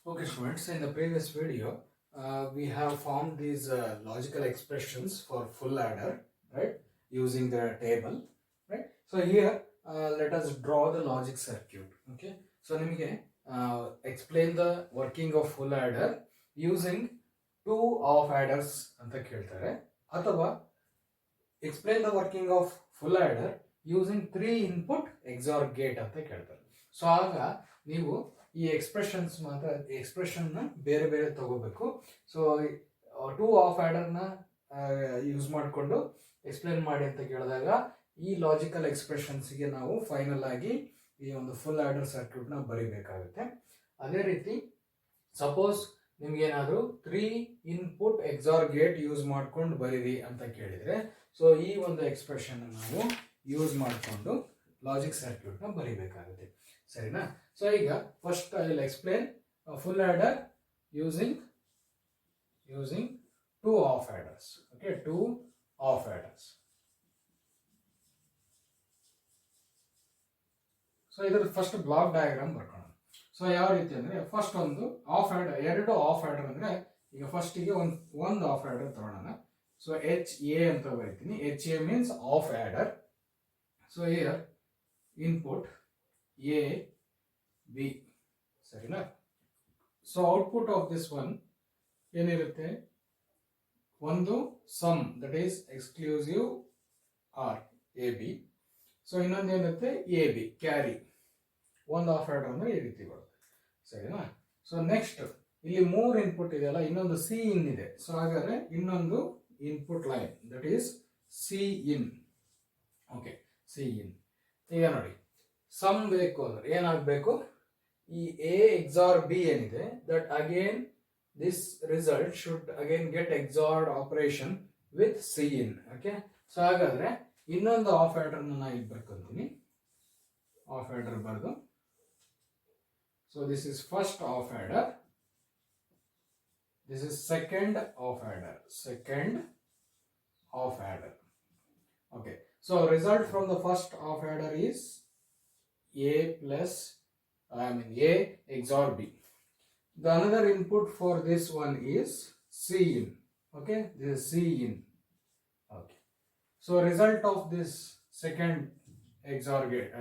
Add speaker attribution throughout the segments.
Speaker 1: Okay, students, in the previous video, we have formed these logical expressions for full adder, right, using the table, right. So here, let us draw the logic circuit. Okay, so let me explain the working of full adder using two off adders ಅಂತ ಕೇಳ್ತಾರೆ ಅಥವಾ explain the working of full adder using 3 input XOR gate ಅಂತ ಕೇಳ್ತಾರೆ. So ಆಗ ನೀವು ಈ expressions ಮಾತ್ರ ಎಕ್ಸ್ಪ್ರೆಷನ್ನ ಬೇರೆ ಬೇರೆ ತಗೋಬೇಕು. ಸೊ ಟೂ ಆಫ್ ಆರ್ಡರ್ನ ಯೂಸ್ ಮಾಡಿಕೊಂಡು ಎಕ್ಸ್ಪ್ಲೇನ್ ಮಾಡಿ ಅಂತ ಕೇಳಿದಾಗ ಈ ಲಾಜಿಕಲ್ ಎಕ್ಸ್ಪ್ರೆಷನ್ಸ್ಗೆ ನಾವು ಫೈನಲ್ ಆಗಿ ಈ ಒಂದು ಫುಲ್ ಆರ್ಡರ್ ಸರ್ಕ್ಯೂಟ್ನ ಬರಿಬೇಕಾಗುತ್ತೆ. ಅದೇ ರೀತಿ ಸಪೋಸ್ ನಿಮ್ಗೇನಾದರೂ 3 ಇನ್ಪುಟ್ ಎಕ್ಸಾರ್ ಗೇಟ್ ಯೂಸ್ ಮಾಡ್ಕೊಂಡು ಬರೀರಿ ಅಂತ ಕೇಳಿದರೆ, ಸೊ ಈ ಒಂದು ಎಕ್ಸ್ಪ್ರೆಷನ್ ನಾವು ಯೂಸ್ ಮಾಡಿಕೊಂಡು ಲಾಜಿಕ್ ಸರ್ಕ್ಯೂಟ್ನ ಬರಿಬೇಕಾಗುತ್ತೆ. ಸರಿನಾ? ಸೊ ಈಗ first I will explain full adder using two of adders. Okay, two of adders. So ಇದರ ಫಸ್ಟ್ ಬ್ಲಾಕ್ ಡಯಾಗ್ರಾಮ್ ಬರ್ಕೋಣ. ಸೊ ಯಾವ ರೀತಿ ಅಂದ್ರೆ ಫಸ್ಟ್ ಒಂದು ಆಫ್ ಆರ್ಡರ್, ಎರಡು ಆಫ್ ಆರ್ಡರ್ ಅಂದ್ರೆ ಈಗ ಫಸ್ಟಿಗೆ ಒಂದು ಆಫ್ ಆರ್ಡರ್ ತಗೊಳ್ಳೋಣ. ಸೊ ಎಚ್ ಎ ಅಂತ ಬರೀತೀನಿ. H A means half adder. So here input A B. ಸರಿನಾ? So output of this one ಏನಿರುತ್ತೆ? ಒಂದು sum, that is exclusive R A B. So ಇನ್ನೊಂದು ಏನಿರುತ್ತೆ? A B carry. ಒಂದು half adder ಅಂದ್ರೆ ಈ ರೀತಿ ಬರುತ್ತೆ. ಸರಿನಾ? ಸೊ ನೆಕ್ಸ್ಟ್ ಇಲ್ಲಿ 3 ಇನ್ಪುಟ್ ಇದೆಯಲ್ಲ, ಇನ್ನೊಂದು ಸಿ ಇನ್ ಇದೆ. ಸೊ ಹಾಗಾದ್ರೆ ಇನ್ನೊಂದು input line, that is C in. Okay, C in. ಈಗ ನೋಡಿ, ಸಮ್ ಬೇಕು ಅಂದ್ರೆ ಏನಾಗಬೇಕು? ಈ ಎ ಎಕ್ಸಾರ್ ಬಿ ಏನಿದೆ, that again this result should again get XORed operation with C in. Okay, so ಹಾಗಾದ್ರೆ ಇನ್ನೊಂದು ಆಫ್ ಆರ್ಡರ್ ನಾನು ಇಲ್ಲಿ ಬರ್ಕೊಂತೀನಿ. ಆಫ್ ಆರ್ಡರ್ ಬರೆದು, so this is first off adder, this is second off adder, okay. So result from the first off adder is a plus a XOR b. The another input for this one is c in. Okay, this is c in. Okay, so result of this second XOR gate,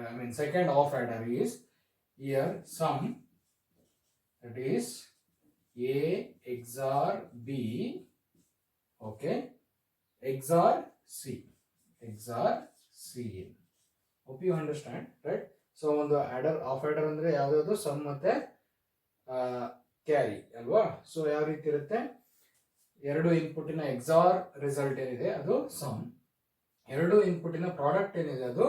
Speaker 1: second off adder is here sum, that is a XOR b, okay, XOR c in. Hope you understand, right? So ಒಂದು adder of adder ಅಂದ್ರೆ ಯಾವ್ದು? Some ಮತ್ತೆ carry ಅಲ್ವಾ? So ಯಾವ ರೀತಿ ಇರುತ್ತೆ? ಎರಡು ಇನ್ಪುಟಿನ XOR result ಏನಿದೆ ಅದು ಸಮ್, ಎರಡು ಇನ್ಪುಟಿನ ಪ್ರಾಡಕ್ಟ್ ಏನಿದೆ ಅದು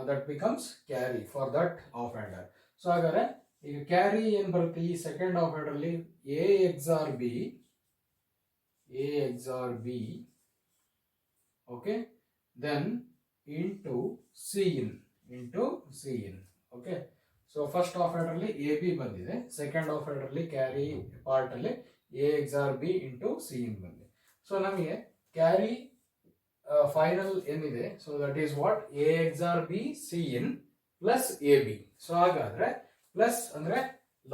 Speaker 1: that becomes carry for that half adder. So ಹಾಗಾದ್ರೆ ಈಗ ಕ್ಯಾರಿ ಏನ್ ಬರುತ್ತೆ? ಈ ಸೆಕೆಂಡ್ ಆಫ್ ಆರ್ಡರ್ ಅಲ್ಲಿ A XOR B, okay, then into C in. Okay, so first half adder ಅಲ್ಲಿ ಎ ಬಿ ಬಂದಿದೆ, ಸೆಕೆಂಡ್ ಆಫ್ ಆರ್ಡರ್ ಅಲ್ಲಿ ಕ್ಯಾರಿ ಪಾರ್ಟ್ ಅಲ್ಲಿ A XOR B into C in ಬಂದಿದೆ. ಸೊ ನಮಗೆ ಕ್ಯಾರಿ ಫೈನಲ್ ಏನಿದೆ? So that is what? A XOR B C in plus A B. So ಹಾಗಾದ್ರೆ plus ಅಂದ್ರೆ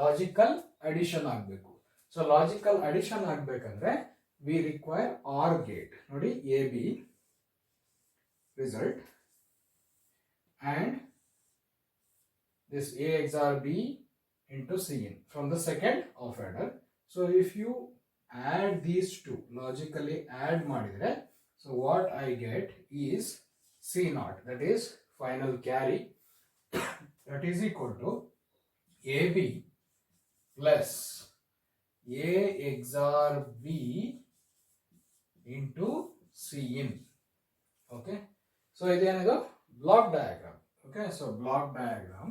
Speaker 1: logical addition ಆಗಬೇಕು. So logical addition ಆಗ್ಬೇಕಂದ್ರೆ we require OR gate. ನೋಡಿ, A B result and this a XOR b into c in from the second off adder. So if you add these two, logically add madidre, so what I get is c naught, that is final carry, that is equal to ab plus a XOR b into c in. Okay, so iದೇನಿದು block diagram. Okay, so block diagram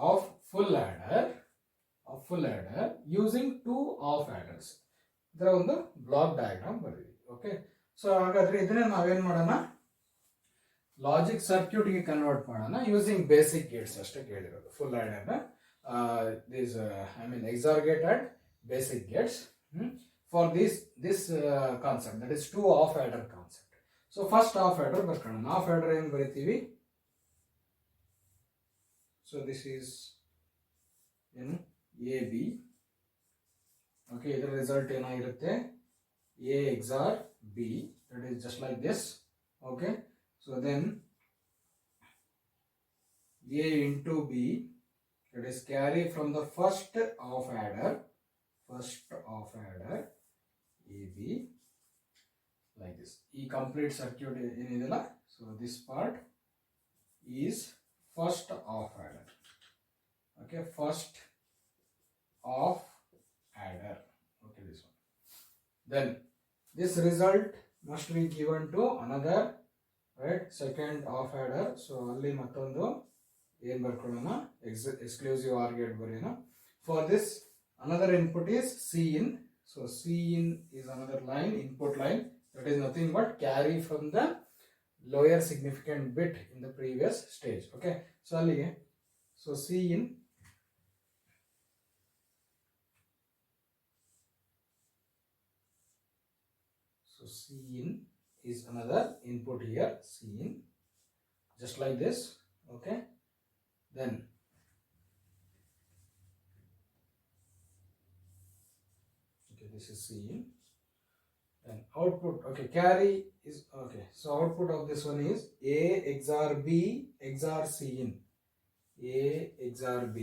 Speaker 1: of full adder using two off adders. ಇದರ ಒಂದು block diagram ಬರೀರಿ. Okay, so ಹಾಗಾದ್ರೆ ಇದನ್ನ ನಾವೇನ್ ಮಾಡೋಣ? Logic circuit ಗೆ convert ಮಾಡೋಣ using basic Gates ಅಷ್ಟೇ ಕೇಳಿರೋದು. ಫುಲ್ ಆರ್ಡರ್ನ this XOR gate and basic gates for this concept, that is two off adder concept. So first off adder ಬರ್ಕೊಳ್ಳೋಣ. ಆಫ್ ಆರ್ಡರ್ ಏನು ಬರೀತೀವಿ? So this is in AB. Okay, the result ಏನಾಗಿರುತ್ತೆ A XOR B, that is just like this. Okay, so then A into B, that is carry from the first of adder AB, like this. E complete circuit ಏನಿದೆಲ್ಲ, so this part is first of adder. Okay, first of adder. Okay, this one. Then this result must be given to another, right, second of adder. So ಅಲ್ಲಿ ಮತ್ತೊಂದು ಏನು ಬರ್ಕೊಳ್ಳೋಣ, exclusive OR gate ಬರೆಯೋಣ. For this another input is Cin. So Cin is another line, input line, that is nothing but carry from the lower significant bit in the previous stage. Okay, so ಅಲ್ಲಿಗೆ so Cin, so Cin is another input here, Cin, just like this. Okay, then okay, this is Cin. Then output, okay, carry is okay. So output of this one is A XOR B XOR Cin. A XOR B,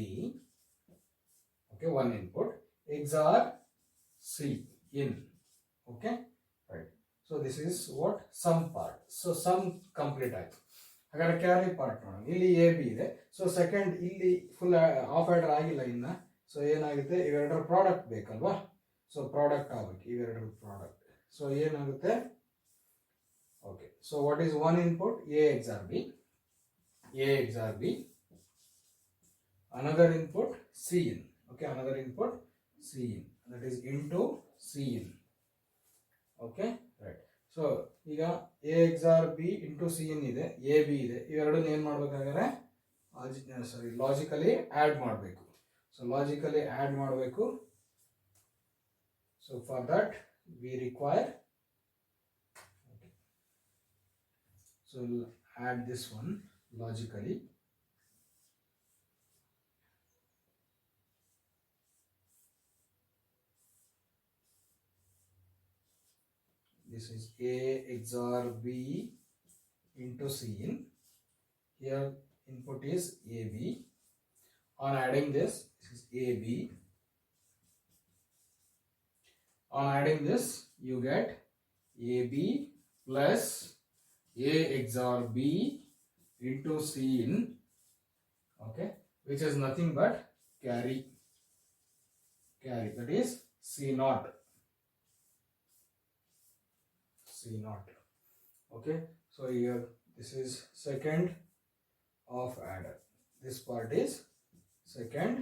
Speaker 1: okay, one input, XOR Cin. Okay, right. So this is what sum part. So sum complete ಆಯ್ತು. ಹಾಗಾದ್ರೆ carry part ನೋಡೋಣ. ಇಲ್ಲಿ A B ಇದೆ. So second ಇಲ್ಲಿ full of order ಆಗಿಲ್ಲ ಇನ್ನ. So ಏನಾಗುತ್ತೆ, ಇವೆರಡರ ಪ್ರಾಡಕ್ಟ್ ಬೇಕಲ್ವಾ. ಸೊ ಪ್ರಾಡಕ್ಟ್ ಆಗಬೇಕು, ಇವೆರಡರ ಪ್ರಾಡಕ್ಟ್. ಸೊ ಏನಾಗುತ್ತೆ, okay, so what is one input, A XOR B, A XOR B, another input Cin. Okay, another input Cin, that is into Cin. Okay, right. So ಈಗ A XOR B into Cin ಇದೆ, A B ಇದೆ, ಇವೆರಡನ್ನ ಏನು ಮಾಡಬೇಕಾದ್ರೆ logically add ಮಾಡಬೇಕು. So logically add ಮಾಡಬೇಕು. So for that we require, so add this one logically. This is A XOR B into Cin. Here input is AB. On adding this is AB. On adding this, you get AB plus A XOR B into Cin, okay, which is nothing but carry, that is C0. Okay, so here this is second of adder, this part is second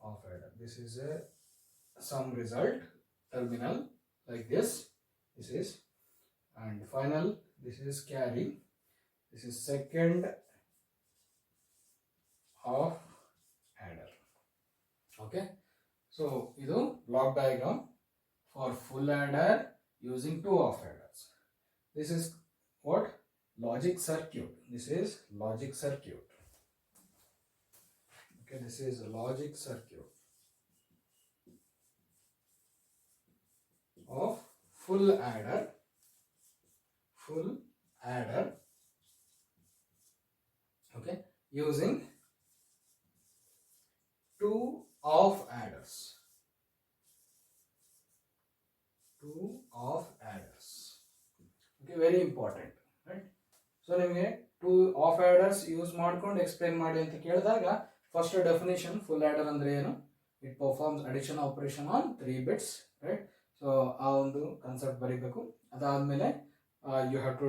Speaker 1: of adder. This is a sum result terminal like this is, and final, this is carry, this is second of adder. Okay, so idu block diagram for full adder using two of adders. This is what, logic circuit. This is logic circuit. Okay, this is a logic circuit of full adder, okay, using two of adders. Okay, very important, right? So ನಿಮಗೆ two of orders use ಮಾಡ್ಕೊಂಡು explain ಮಾಡಿ ಅಂತ ಕೇಳಿದಾಗ first definition, full order ಅಂದ್ರೆ ಏನು, it performs addition operation on 3 bits, right. So ಆ ಒಂದು concept ಬರೀಬೇಕು. ಅದಾದ್ಮೇಲೆ you have to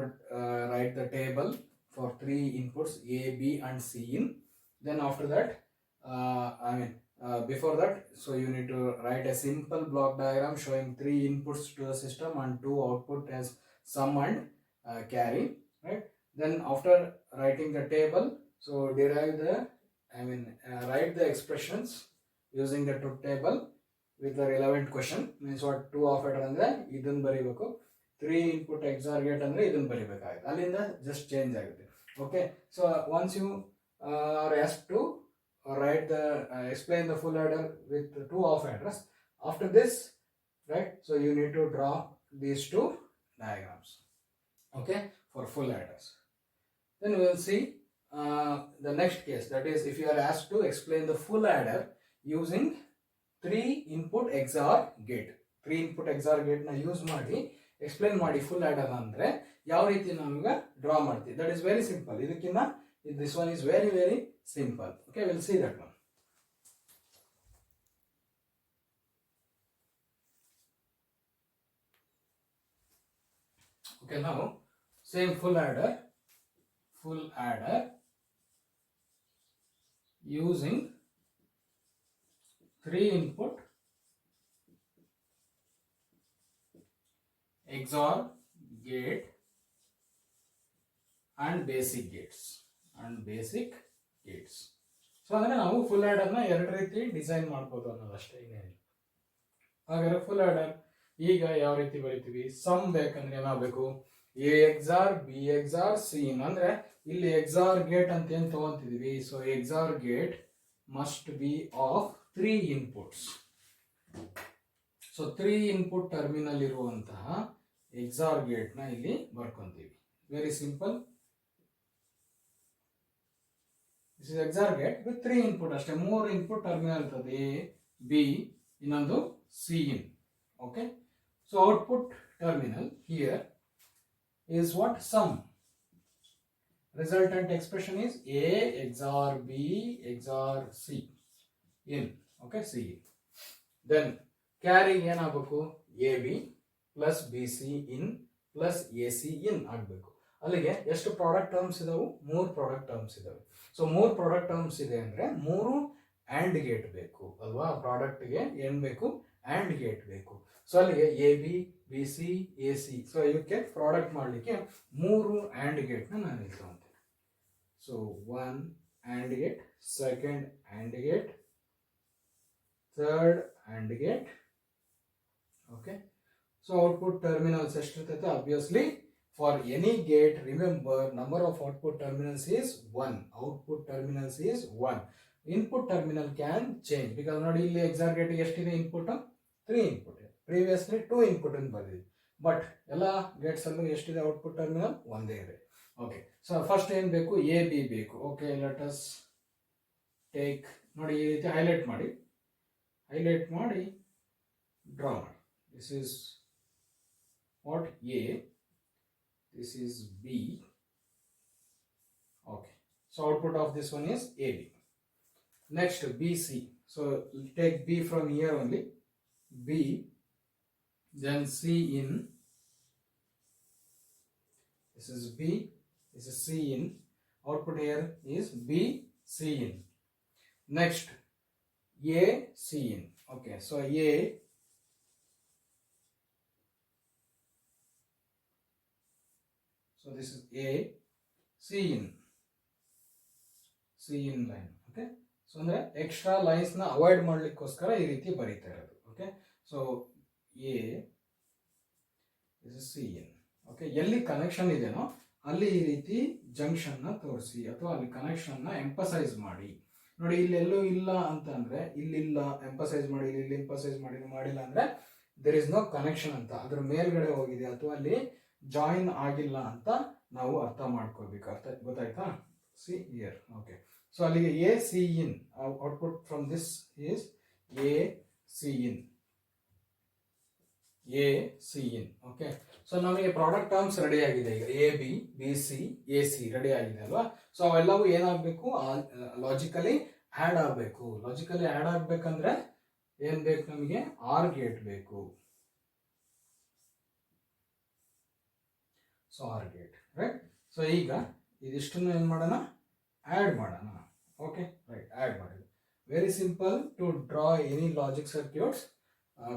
Speaker 1: write the table for 3 inputs A, B and Cin. Then after that, before that, so you need to write a simple block diagram showing 3 inputs to the system and 2 output as sum and carry, right? Then after writing the table, so derive the, write the expressions using the truth table with the relevant question. Means what, 2 of adder ಅಂದ್ರೆ ಇದನ್ನ ಬರೀಬೇಕು, 3 input XOR gate ಅಂದ್ರೆ ಇದನ್ನ ಬರೀಬೇಕಾಗುತ್ತೆ, ಅಲ್ಲಿಂದ just change ಆಗುತ್ತೆ. Okay, so once you are asked to write the explain the full adder with two off adders. After this, right, so you need to draw these two diagrams, okay, for full adders. Then we will see the next case, that is if you are asked to explain the full adder using 3 input XOR gate. 3 input XOR gate na use ಮಾಡಿ explain ಮಾಡಿ full adder ಅಂದ್ರೆ ಯಾವ ರೀತಿ ನಾವು draw ಮಾಡ್ತೀವಿ. That is very simple. ಇದಕ್ಕಿಂತ this one is very simple. Okay, we'll see that one. Okay, now same full adder using 3 input XOR gate and basic gates. So ಅಂದ್ರೆ ನಾವು full order ನ ಎರಡು ರೀತಿ ಡಿಸೈನ್ ಮಾಡಬಹುದು ಅನ್ನೋದಷ್ಟೇ, ಇನ್ನೇನಿಲ್ಲ. ಹಾಗಾದ್ರೆ ಫುಲ್ ಆಡರ್ ಈಗ ಯಾವ ರೀತಿ ಬರೀತೀವಿ? ಸಮ್ ಬೇಕಂದ್ರೆ ಏನಾಗಬೇಕು? A XOR B XOR C ಅಂದ್ರೆ ಇಲ್ಲಿ ಎಕ್ಸಾರ್ ಗೇಟ್ ಅಂತ ಏನ್ ತಗೊಂತಿದೀವಿ. So XOR gate must be of 3 inputs. So 3 input terminal ಇರುವಂತಹ ಎಕ್ಸಾರ್ ಗೇಟ್ ನ ಇಲ್ಲಿ ಬರ್ಕೊಂತೀವಿ. Very simple. This is XOR gate with 3 input ಅಷ್ಟೇ. 3 ಇನ್ಪುಟ್ ಟರ್ಮಿನಲ್ ಇರ್ತದೆ, ಎ ಬಿ ಇನ್ನೊಂದು C in. Okay, so output terminal here is what? Sum. Resultant expression is A XOR B XOR C in. Okay, C in. Then carry ಏನಾಗಬೇಕು? AB plus BC in plus AC in ಆಗಬೇಕು. ಅಲ್ಲಿಗೆ ಎಷ್ಟು product terms ಇದಾವೆ? 3 product terms ಇದಾವೆ. So 3 product terms ಇದೆ ಅಂದ್ರೆ 3 and gate ಬೇಕು ಅಲ್ವಾ? ಪ್ರಾಡಕ್ಟ್ಗೆ ಏನು ಬೇಕು? ಆ್ಯಂಡ್ ಗೇಟ್ ಬೇಕು. ಸೊ ಅಲ್ಲಿಗೆ A B B C A C. So ಇವಕ್ಕೆ ಪ್ರಾಡಕ್ಟ್ ಮಾಡಲಿಕ್ಕೆ 3 ಆ್ಯಂಡ್ ಗೇಟ್ನ ನಾನು ಇಲ್ಲಿ ತಗೊಂತೇನೆ. So 1 and gate, second and gate, third and gate. Okay, so output terminals ಎಷ್ಟಿರ್ತೈತೆ? Obviously for any gate remember number of output terminals is 1. Output terminals is 1. Input terminal can change. Because ನೋಡಿ ಇಲ್ಲಿ XOR ಗೇಟ್ಗೆ ಎಷ್ಟಿದೆ input? 3 input. Previously 2 input ಅಂತ ಬಂದಿದೆ. But ಎಲ್ಲ Gates ಅಲ್ಲೂ ಎಷ್ಟಿದೆ output terminal? ಒಂದೇ ಇದೆ. ಓಕೆ, ಸೊ ಫಸ್ಟ್ ಏನು ಬೇಕು? ಎ ಬಿ ಬೇಕು. ಓಕೆ, ಲೆಟ್ ಅಸ್ ಟೇಕ್, ನೋಡಿ ಈ ರೀತಿ ಹೈಲೈಟ್ ಮಾಡಿ ಡ್ರಾ ಮಾಡಿ. This is what? A, this is B. Okay, so output of this one is A B. Next B C. So take B from here only. B, then C in. This is B. This is C in. Output here is B C in. Next A C in. Okay, so A. So this is A C in. C in line. Okay. So ಅಂದರೆ extra ಲೈನ್ಸ್ನ avoid ಮಾಡಲಿಕ್ಕೋಸ್ಕರ ಈ ರೀತಿ ಬರೀತಾ ಇರೋದು. Okay, so A is C N. Okay, ಎಲ್ಲಿ connection ಇದೆನೋ ಅಲ್ಲಿ ಈ ರೀತಿ ಜಂಕ್ಷನ್ನ ತೋರಿಸಿ ಅಥವಾ ಅಲ್ಲಿ ಕನೆಕ್ಷನ್ನ ಎಂಪಸೈಸ್ ಮಾಡಿ. ನೋಡಿ ಇಲ್ಲೆಲ್ಲೂ ಇಲ್ಲ ಅಂತ ಅಂದರೆ ಇಲ್ಲಿಲ್ಲ, ಎಂಪಸೈಸ್ ಮಾಡಿ, ಇಲ್ಲಿ ಎಂಪಸೈಸ್ ಮಾಡಿಲ್ಲ ಅಂದರೆ ದೇರ್ ಇಸ್ ನೋ ಕನೆಕ್ಷನ್ ಅಂತ, ಅದ್ರ ಮೇಲ್ಗಡೆ ಹೋಗಿದೆ ಅಥವಾ ಅಲ್ಲಿ ಜಾಯಿನ್ ಆಗಿಲ್ಲ ಅಂತ ನಾವು ಅರ್ಥ ಮಾಡ್ಕೋಬೇಕು. ಗೊತ್ತಾಯ್ತಾ? See here. ಓಕೆ, ಸೊ ಅಲ್ಲಿಗೆ A C in. Output from this is A C in. A C in. Okay, so ನಮಗೆ ಪ್ರಾಡಕ್ಟ್ ಟರ್ಮ್ಸ್ ರೆಡಿ ಆಗಿದೆ. ಈಗ A B B C A C ready ಆಗಿದೆ ಅಲ್ವಾ? ಸೊ ಅವೆಲ್ಲವೂ ಏನಾಗಬೇಕು? ಲಾಜಿಕಲಿ ಆ್ಯಡ್ ಆಗಬೇಕು. Logically add ಆಗಬೇಕಂದ್ರೆ ಏನು ಬೇಕು ನಮಗೆ? ಆರ್ ಗೇಟ್ ಬೇಕು. So R gate, right? So ಈಗ ಇದಿಷ್ಟನ್ನು ಏನು ಮಾಡೋಣ? ಆ್ಯಡ್ ಮಾಡೋಣ. ಓಕೆ, ರೈಟ್, ಆ್ಯಡ್ ಮಾಡಿದ್ವಿ. Very simple to draw any logic circuits.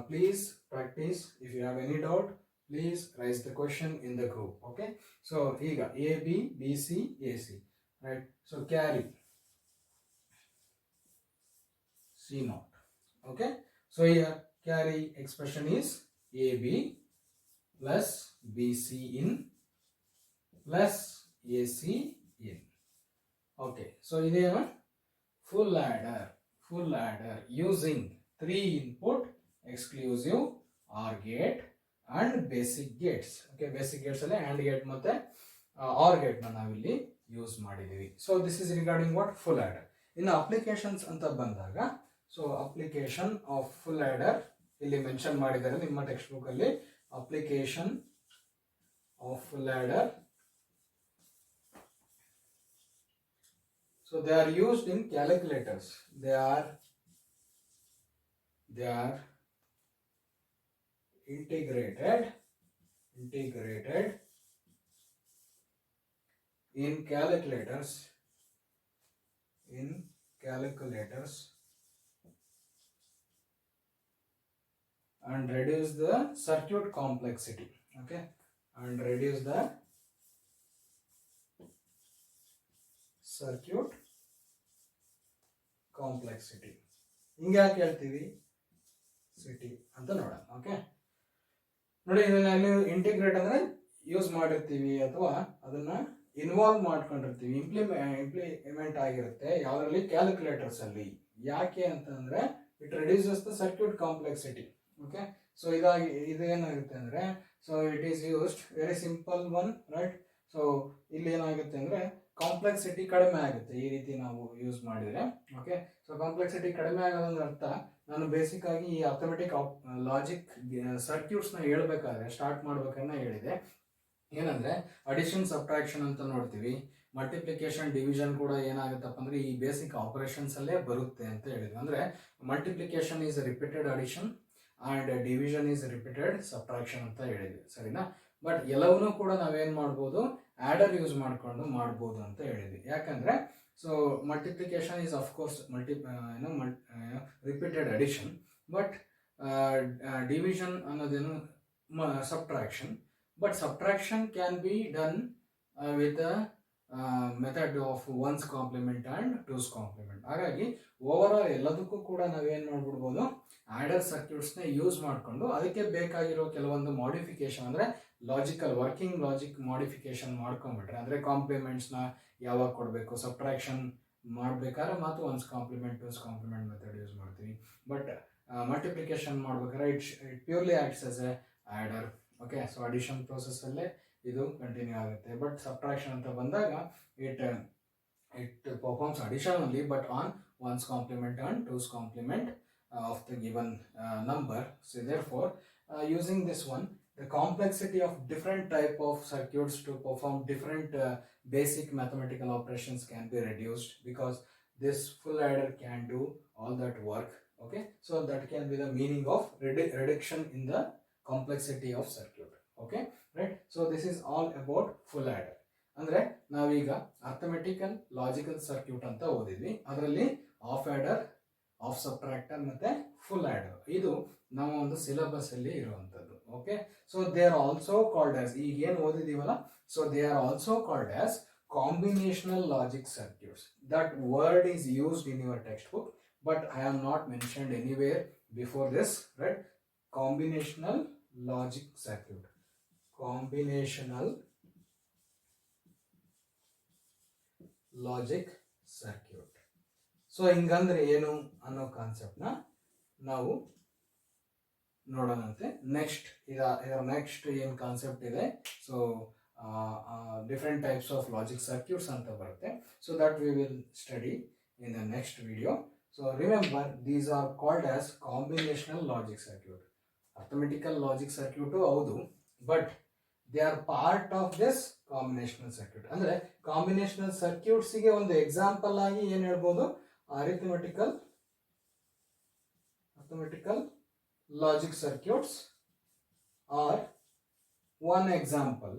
Speaker 1: Please practise. If you have any doubt please raise the question in the group. Okay, so ಈಗ A B B C A C, right? So carry C naught. Okay, so here carry expression is A B plus B C in plus A C in. Okay, so ಇದೇನು? full adder using 3 input exclusive OR gate and basic gates. Okay, basic gates alle AND gate ಮತ್ತೆ OR gate na navilli use ಮಾಡಿದೀವಿ. So this is regarding what full adder. In applications ಅಂತ ಬಂದಾಗ, so application of full adder ಇಲ್ಲಿ mention ಮಾಡಿದ್ದಾರೆ ನಿಮ್ಮ text book ಅಲ್ಲಿ. Application of full adder. So they are used in calculators. They are integrated in calculators and reduce the circuit complexity. Okay, and reduce the circuit complexity. ಹಿಂಗೆ ಯಾಕೆ ಹೇಳ್ತೀವಿ city ಅಂತ ನೋಡೋಣ. Okay, ನೋಡಿ, ಇದನ್ನ ಇಂಟಿಗ್ರೇಟ್ ಅಂದ್ರೆ use ಮಾಡಿರ್ತೀವಿ ಅಥವಾ ಅದನ್ನ ಇನ್ವಾಲ್ವ್ ಮಾಡ್ಕೊಂಡಿರ್ತೀವಿ, ಇಂಪ್ಲಿಮೆಂಟ್ ಆಗಿರುತ್ತೆ ಯಾವ್ದ್ರಲ್ಲಿ, ಕ್ಯಾಲ್ಕುಲೇಟರ್ಸ್ ಅಲ್ಲಿ. ಯಾಕೆ ಅಂತಂದ್ರೆ it reduces the circuit complexity. Okay, so ಇದೇನಾಗುತ್ತೆ ಅಂದ್ರೆ, so it is used very simple one, right. So ಇಲ್ಲಿ ಏನಾಗುತ್ತೆ ಅಂದ್ರೆ ಕಾಂಪ್ಲೆಕ್ಸಿಟಿ ಕಡಿಮೆ ಆಗುತ್ತೆ ಈ ರೀತಿ ನಾವು ಯೂಸ್ ಮಾಡಿದ್ರೆ. ಓಕೆ, ಸೊ ಕಾಂಪ್ಲೆಕ್ಸಿಟಿ ಕಡಿಮೆ ಆಗೋದಂದ್ರೆ ಅರ್ಥ, ನಾನು ಬೇಸಿಕ್ ಆಗಿ ಈ ಅರ್ಥಮೆಟಿಕ್ ಲಾಜಿಕ್ ಸರ್ಕ್ಯೂಟ್ಸ್ ನ ಹೇಳ್ಬೇಕಾದ್ರೆ, ಸ್ಟಾರ್ಟ್ ಮಾಡ್ಬೇಕಾದ್ರೆ ಹೇಳಿದೆ ಏನಂದ್ರೆ ಅಡಿಷನ್ ಸಬ್ಟ್ರಾಕ್ಷನ್ ಅಂತ ನೋಡ್ತೀವಿ, ಮಲ್ಟಿಪ್ಲಿಕೇಶನ್ ಡಿವಿಷನ್ ಕೂಡ ಏನಾಗುತ್ತಪ್ಪ ಅಂದ್ರೆ ಈ ಬೇಸಿಕ್ ಆಪರೇಷನ್ಸ್ ಅಲ್ಲೇ ಬರುತ್ತೆ ಅಂತ ಹೇಳಿದ್ವಿ. ಅಂದ್ರೆ multiplication is repeated addition and division is repeated subtraction ಅಂತ ಹೇಳಿದ್ವಿ, ಸರಿನಾ. ಬಟ್ ಎಲ್ಲವನ್ನೂ ಕೂಡ ನಾವೇನ್ ಮಾಡ್ಬೋದು, ಆಡರ್ ಯೂಸ್ ಮಾಡ್ಕೊಂಡು ಮಾಡ್ಬೋದು ಅಂತ ಹೇಳಿದ್ವಿ. ಯಾಕಂದ್ರೆ so multiplication is of course repeated addition, but division ಅನ್ನೋದೇನು subtraction. But subtraction can be done with method of one's complement and two's complement. ಹಾಗಾಗಿ ಓವರ್ ಆಲ್ ಎಲ್ಲದಕ್ಕೂ ಕೂಡ ನಾವೇನ್ ಮಾಡ್ಬಿಡ್ಬೋದು, ಆಡರ್ ಸರ್ಕ್ಯೂಟ್ಸ್ ನ ಯೂಸ್ ಮಾಡಿಕೊಂಡು ಅದಕ್ಕೆ ಬೇಕಾಗಿರೋ ಕೆಲವೊಂದು ಮಾಡಿಫಿಕೇಶನ್ ಅಂದ್ರೆ ವರ್ಕಿಂಗ್ ಲಾಜಿಕ್ ಮಾಡಿಫಿಕೇಶನ್ ಮಾಡ್ಕೊಂಡ್ಬಿಟ್ರೆ, ಅಂದ್ರೆ ಕಾಂಪ್ಲಿಮೆಂಟ್ಸ್ ನ ಯಾವಾಗ ಕೊಡಬೇಕು, ಸಬ್ಟ್ರಾಕ್ಷನ್ ಮಾಡ್ಬೇಕಾದ್ರೆ ಮಾತ್ರ once compliment twos compliment method use ಮಾಡ್ತೀವಿ. ಬಟ್ ಮಲ್ಟಿಪ್ಲಿಕೇಶನ್ ಮಾಡ್ಬೇಕಾದ್ರೆ it purely acts as A order. Okay, so addition process ಅಲ್ಲೇ ಇದು ಕಂಟಿನ್ಯೂ ಆಗುತ್ತೆ. ಬಟ್ ಸಬ್ಟ್ರಾಕ್ಷನ್ ಅಂತ ಬಂದಾಗ it performs addition only, but on once complement and two's compliment of the given number. So therefore using this one, the complexity of different type of circuits to perform different basic mathematical operations can be reduced, because this full adder can do all that work. Okay, so that can be the meaning of reduction in the complexity of circuit. Okay, right. So this is all about full adder. ಅಂದ್ರೆ ನಾವೀಗ arithmetical logical circuit ಅಂತ ಓದಿದ್ವಿ, ಅದರಲ್ಲಿ half adder, half subtractor ಮತ್ತೆ full adder, ಇದು ನಮ್ಮ ಒಂದು syllabus ಅಲ್ಲಿ ಇರುವಂತದ್ದು. Okay, so they are also called as, ಈಗ ಏನು ಓದಿದೀವಲ್ಲ, so they are also called as combinational logic circuits. That word is used in your textbook, but I am not mentioned anywhere before this, right. Combinational logic circuit, combinational logic circuit. So ಹಿಂಗಂದ್ರೆ ಏನು ಅನ್ನೋ concept ನ ನಾವು ನೋಡೋಣಂತೆ. ಇದರ next ಏನ್ concept ಇದೆ, so different types of logic circuits ಅಂತ ಬರುತ್ತೆ. So that we will study in the next video. So remember, these are called as combinational logic circuit. Arithmetical logic circuit ಹೌದು, but they are part of this combinational circuit. ಅಂದ್ರೆ combinational circuits ಗೆ ಒಂದು example ಆಗಿ ಏನ್ ಹೇಳ್ಬೋದು, arithmetical logic circuits are one example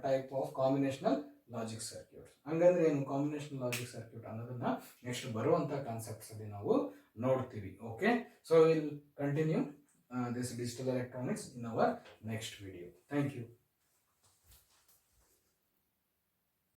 Speaker 1: type of combinational logic circuits. ಹಂಗಂದ್ರೆ ಏನು combinational logic circuit ಅನ್ನೋದನ್ನ ನೆಕ್ಸ್ಟ್ ಬರುವಂತ ಕಾನ್ಸೆಪ್ಟ್ಸ್ ಅಲ್ಲಿ ನಾವು ನೋಡ್ತೀವಿ. Okay, so will continue this digital electronics in our next video. Thank you.